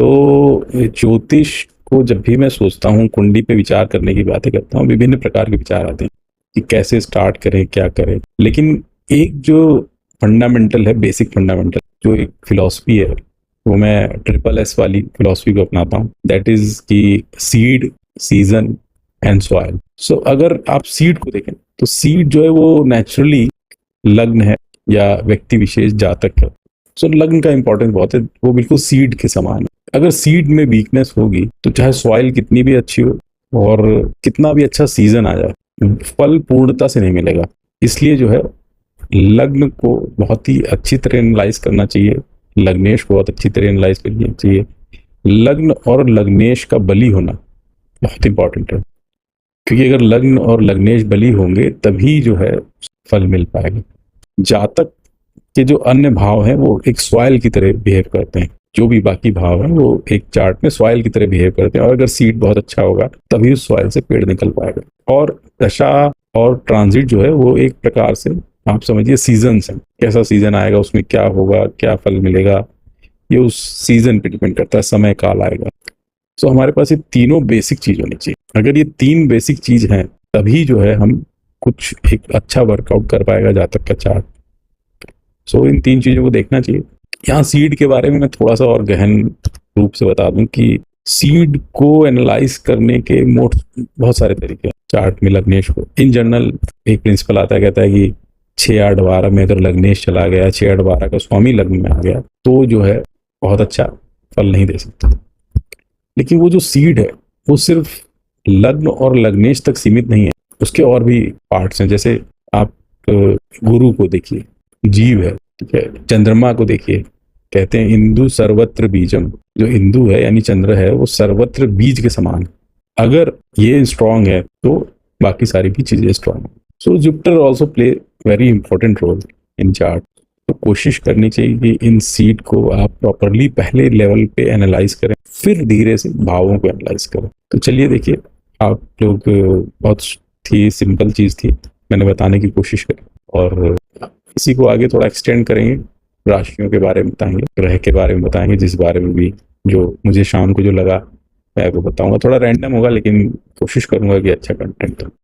तो ज्योतिष को जब भी मैं सोचता हूँ, कुंडली पे विचार करने की बातें करता हूँ, विभिन्न प्रकार के विचार आते हैं कि कैसे स्टार्ट करें, क्या करें। लेकिन एक जो फंडामेंटल है, बेसिक फंडामेंटल जो एक फिलॉसफी है, वो मैं ट्रिपल एस वाली फिलॉसफी को अपनाता हूँ। दैट इज की सीड, सीजन एंड सॉइल। सो अगर आप सीड को देखें तो सीड जो है वो नेचुरली लग्न है या व्यक्ति विशेष जातक है। सो लग्न का इंपॉर्टेंस बहुत है, वो बिल्कुल सीड के समान है। अगर सीड में वीकनेस होगी तो चाहे सॉइल कितनी भी अच्छी हो और कितना भी अच्छा सीजन आ जाए, फल पूर्णता से नहीं मिलेगा। इसलिए जो है लग्न को बहुत ही अच्छी तरह एनालाइज करना चाहिए, लग्नेश को बहुत अच्छी तरह एनालाइज करना चाहिए। लग्न और लग्नेश का बली होना बहुत इंपॉर्टेंट है, क्योंकि अगर लग्न और लग्नेश बली होंगे तभी जो है फल मिल पाएगा। जातक के जो अन्य भाव हैं वो एक सॉइल की तरह बिहेव करते हैं, जो भी बाकी भाव हैं वो एक चार्ट में सॉइल की तरह बिहेव करते हैं। और अगर सीड बहुत अच्छा होगा तभी उस सॉइल से पेड़ निकल पाएगा। और दशा और ट्रांजिट जो है वो एक प्रकार से आप समझिए सीजन्स हैं। कैसा सीजन आएगा, उसमें क्या होगा, क्या फल मिलेगा, ये उस सीजन पे डिपेंड करता है, समय काल आएगा। सो हमारे पास ये तीनों बेसिक चीज होनी चाहिए। अगर ये तीन बेसिक चीज हैं तभी जो है हम कुछ एक अच्छा वर्कआउट कर पाएगा जातक का चार्ट। सो इन तीन चीजों को देखना चाहिए। यहाँ सीड के बारे में मैं थोड़ा सा और गहन रूप से बता दूं कि सीड को एनालाइज करने के बहुत सारे तरीके हैं चार्ट में। लग्नेश को इन जनरल एक प्रिंसिपल आता है, कहता है कि 6-8-12 में अगर लग्नेश चला गया, 6-8-12 का स्वामी लग्न में आ गया तो जो है बहुत अच्छा फल नहीं दे सकता। लेकिन वो जो सीड है वो सिर्फ लग्न और लग्नेश तक सीमित नहीं है, उसके और भी पार्ट्स हैं। जैसे आप गुरु को देखिए, जीव है, ठीक है। चंद्रमा को देखिए, कहते हैं इंदु सर्वत्र बीजम। जो इंदु है यानी चंद्र है वो सर्वत्र बीज के समान है। अगर ये स्ट्रांग है तो बाकी सारी भी चीजें स्ट्रांग है। So Jupiter also play very important role in chart. तो कोशिश करनी चाहिए कि इन सीड को आप प्रॉपरली पहले लेवल पे एनालाइज करें, फिर धीरे से भावों को एनालाइज करें। तो चलिए देखिए, आप लोग बहुत थी सिंपल चीज थी, मैंने बताने की कोशिश करी, और इसी को आगे थोड़ा एक्सटेंड करेंगे। राशियों के बारे में बताएंगे, ग्रह के बारे में बताएंगे, जिस बारे में भी जो मुझे शाम को जो लगा मैं वो बताऊंगा। थोड़ा रैंडम होगा लेकिन कोशिश करूंगा कि अच्छा कंटेंट हो।